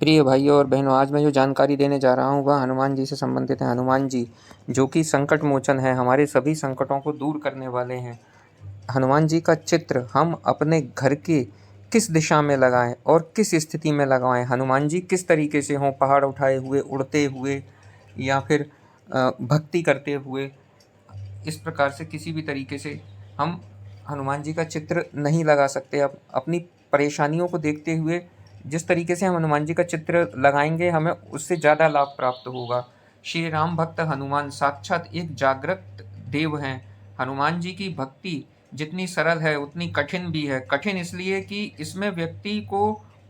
प्रिय भाइयों और बहनों, आज मैं जो जानकारी देने जा रहा हूँ वह हनुमान जी से संबंधित है। हनुमान जी जो कि संकट मोचन है, हमारे सभी संकटों को दूर करने वाले हैं। हनुमान जी का चित्र हम अपने घर के किस दिशा में लगाएं और किस स्थिति में लगाएं, हनुमान जी किस तरीके से हों, पहाड़ उठाए हुए, उड़ते हुए, या फिर भक्ति करते हुए, इस प्रकार से किसी भी तरीके से हम हनुमान जी का चित्र नहीं लगा सकते। अपनी परेशानियों को देखते हुए जिस तरीके से हम हनुमान जी का चित्र लगाएंगे, हमें उससे ज़्यादा लाभ प्राप्त होगा। श्री राम भक्त हनुमान साक्षात एक जागृत देव हैं। हनुमान जी की भक्ति जितनी सरल है उतनी कठिन भी है। कठिन इसलिए कि इसमें व्यक्ति को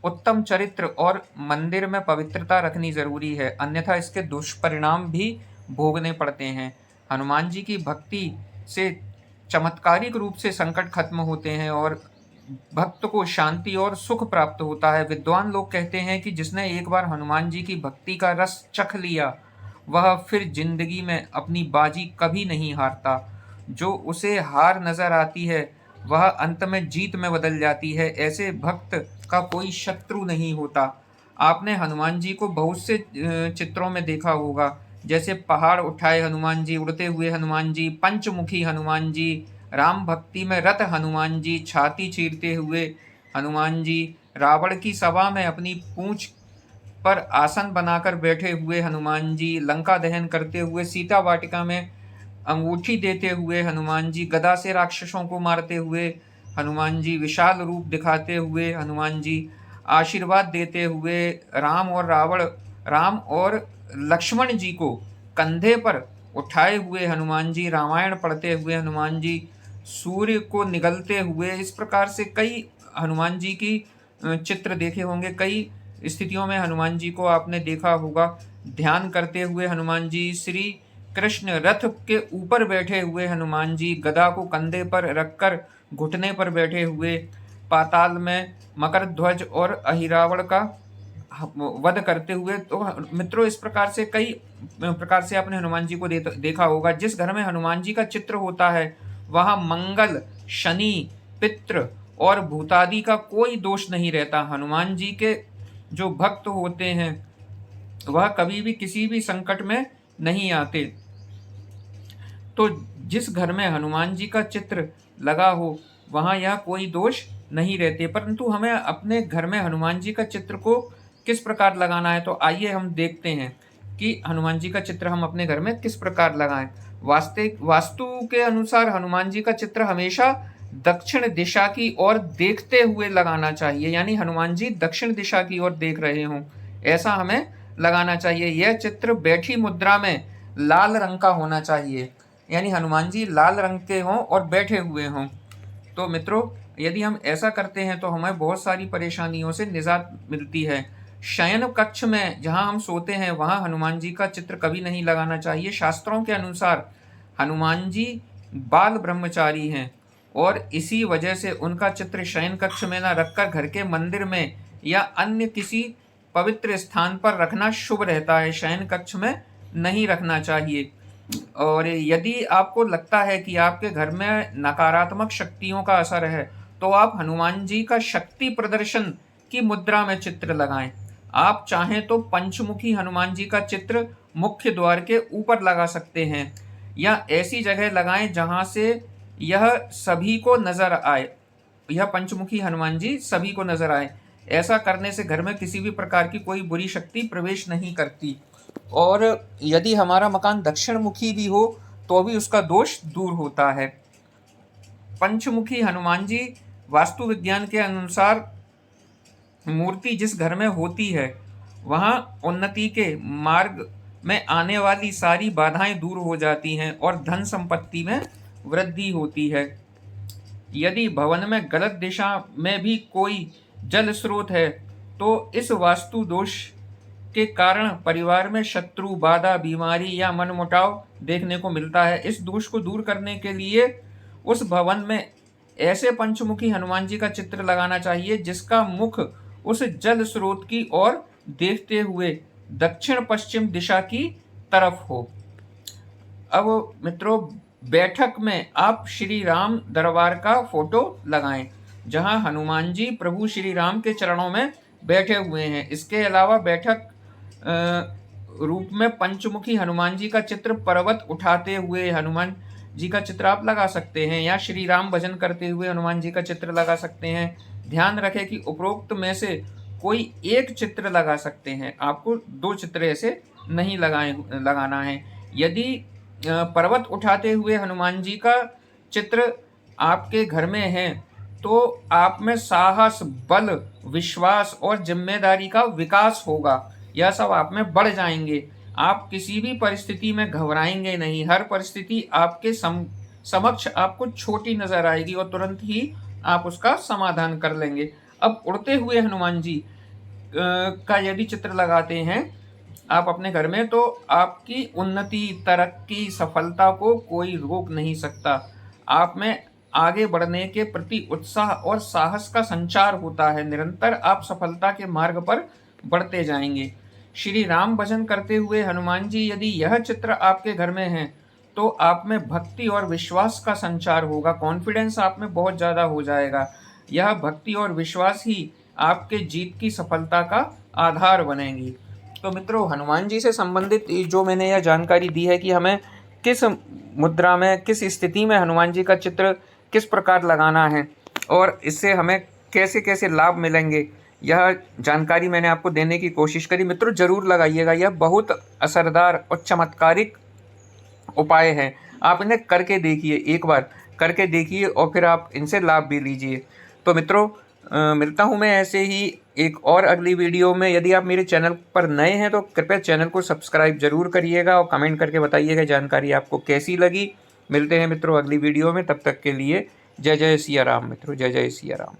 उत्तम चरित्र और मंदिर में पवित्रता रखनी ज़रूरी है, अन्यथा इसके दुष्परिणाम भी भोगने पड़ते हैं। हनुमान जी की भक्ति से चमत्कारिक रूप से संकट खत्म होते हैं और भक्त को शांति और सुख प्राप्त होता है। विद्वान लोग कहते हैं कि जिसने एक बार हनुमान जी की भक्ति का रस चख लिया, वह फिर जिंदगी में अपनी बाजी कभी नहीं हारता। जो उसे हार नजर आती है वह अंत में जीत में बदल जाती है। ऐसे भक्त का कोई शत्रु नहीं होता। आपने हनुमान जी को बहुत से चित्रों में देखा होगा, जैसे पहाड़ उठाए हनुमान जी, उड़ते हुए हनुमान जी, पंचमुखी हनुमान जी, राम भक्ति में रत हनुमान जी, छाती चीरते हुए हनुमान जी, रावण की सभा में अपनी पूंछ पर आसन बनाकर बैठे हुए हनुमान जी, लंका दहन करते हुए, सीता वाटिका में अंगूठी देते हुए हनुमान जी, गदा से राक्षसों को मारते हुए हनुमान जी, विशाल रूप दिखाते हुए हनुमान जी, आशीर्वाद देते हुए राम और लक्ष्मण जी को कंधे पर उठाए हुए हनुमान जी, रामायण पढ़ते हुए हनुमान जी, सूर्य को निगलते हुए, इस प्रकार से कई हनुमान जी की चित्र देखे होंगे। कई स्थितियों में हनुमान जी को आपने देखा होगा। ध्यान करते हुए हनुमान जी, श्री कृष्ण रथ के ऊपर बैठे हुए हनुमान जी, गदा को कंधे पर रखकर घुटने पर बैठे हुए, पाताल में मकर ध्वज और अहिरावण का वध करते हुए। तो मित्रों, इस प्रकार से कई प्रकार से आपने हनुमान जी को देखा होगा। जिस घर में हनुमान जी का चित्र होता है वहाँ मंगल, शनि, पितृ और भूतादि का कोई दोष नहीं रहता। हनुमान जी के जो भक्त होते हैं वह कभी भी किसी भी संकट में नहीं आते। तो जिस घर में हनुमान जी का चित्र लगा हो वहाँ यह कोई दोष नहीं रहते। परंतु हमें अपने घर में हनुमान जी का चित्र को किस प्रकार लगाना है, तो आइए हम देखते हैं कि हनुमान जी का चित्र हम अपने घर में किस प्रकार लगाएं। वास्तु के अनुसार हनुमान जी का चित्र हमेशा दक्षिण दिशा की ओर देखते हुए लगाना चाहिए, यानी हनुमान जी दक्षिण दिशा की ओर देख रहे हों, ऐसा हमें लगाना चाहिए। यह चित्र बैठी मुद्रा में लाल रंग का होना चाहिए, यानी हनुमान जी लाल रंग के हों और बैठे हुए हों। तो मित्रों, यदि हम ऐसा करते हैं तो हमें बहुत सारी परेशानियों से निजात मिलती है। शयन कक्ष में जहां हम सोते हैं वहां हनुमान जी का चित्र कभी नहीं लगाना चाहिए। शास्त्रों के अनुसार हनुमान जी बाल ब्रह्मचारी हैं और इसी वजह से उनका चित्र शयन कक्ष में न रखकर घर के मंदिर में या अन्य किसी पवित्र स्थान पर रखना शुभ रहता है। शयन कक्ष में नहीं रखना चाहिए। और यदि आपको लगता है कि आपके घर में नकारात्मक शक्तियों का असर है तो आप हनुमान जी का शक्ति प्रदर्शन की मुद्रा में चित्र लगाएं। आप चाहें तो पंचमुखी हनुमान जी का चित्र मुख्य द्वार के ऊपर लगा सकते हैं या ऐसी जगह लगाएं जहां से यह सभी को नजर आए, यह पंचमुखी हनुमान जी सभी को नजर आए। ऐसा करने से घर में किसी भी प्रकार की कोई बुरी शक्ति प्रवेश नहीं करती। और यदि हमारा मकान दक्षिण मुखी भी हो तो भी उसका दोष दूर होता है। पंचमुखी हनुमान जी वास्तु विज्ञान के अनुसार मूर्ति जिस घर में होती है वहाँ उन्नति के मार्ग में आने वाली सारी बाधाएं दूर हो जाती हैं और धन संपत्ति में वृद्धि होती है। यदि भवन में गलत दिशा में भी कोई जल स्रोत है तो इस वास्तु दोष के कारण परिवार में शत्रु, बाधा, बीमारी या मनमुटाव देखने को मिलता है। इस दोष को दूर करने के लिए उस भवन में ऐसे पंचमुखी हनुमान जी का चित्र लगाना चाहिए जिसका मुख उस जल स्रोत की ओर देखते हुए दक्षिण पश्चिम दिशा की तरफ हो। अब मित्रों, बैठक में आप श्री राम दरबार का फोटो लगाएं, जहां हनुमान जी प्रभु श्री राम के चरणों में बैठे हुए हैं। इसके अलावा बैठक रूप में पंचमुखी हनुमान जी का चित्र, पर्वत उठाते हुए हनुमान जी का चित्र आप लगा सकते हैं, या श्री राम भजन करते हुए हनुमान जी का चित्र लगा सकते हैं। ध्यान रखें कि उपरोक्त में से कोई एक चित्र लगा सकते हैं, आपको 2 चित्र ऐसे नहीं लगाना है। यदि पर्वत उठाते हुए हनुमान जी का चित्र आपके घर में है तो आप में साहस, बल, विश्वास और जिम्मेदारी का विकास होगा। यह सब आप में बढ़ जाएंगे। आप किसी भी परिस्थिति में घबराएंगे नहीं। हर परिस्थिति आपके समक्ष आपको छोटी नजर आएगी और तुरंत ही आप उसका समाधान कर लेंगे। अब उड़ते हुए हनुमान जी का यदि चित्र लगाते हैं आप अपने घर में, तो आपकी उन्नति, तरक्की, सफलता को कोई रोक नहीं सकता। आप में आगे बढ़ने के प्रति उत्साह और साहस का संचार होता है। निरंतर आप सफलता के मार्ग पर बढ़ते जाएंगे। श्री राम भजन करते हुए हनुमान जी, यदि यह चित्र आपके घर में है तो आप में भक्ति और विश्वास का संचार होगा। कॉन्फिडेंस आप में बहुत ज़्यादा हो जाएगा। यह भक्ति और विश्वास ही आपके जीत की सफलता का आधार बनेंगी। तो मित्रों, हनुमान जी से संबंधित जो मैंने यह जानकारी दी है कि हमें किस मुद्रा में, किस स्थिति में हनुमान जी का चित्र किस प्रकार लगाना है और इससे हमें कैसे कैसे लाभ मिलेंगे, यह जानकारी मैंने आपको देने की कोशिश करी। मित्रों, ज़रूर लगाइएगा। यह बहुत असरदार और चमत्कारिक उपाय हैं। आप इन्हें करके देखिए, एक बार करके देखिए और फिर आप इनसे लाभ भी लीजिए। तो मित्रों, मिलता हूँ मैं ऐसे ही एक और अगली वीडियो में। यदि आप मेरे चैनल पर नए हैं तो कृपया चैनल को सब्सक्राइब जरूर करिएगा और कमेंट करके बताइएगा जानकारी आपको कैसी लगी। मिलते हैं मित्रों अगली वीडियो में, तब तक के लिए जय जय सिया राम। मित्रों, जय जय सिया राम।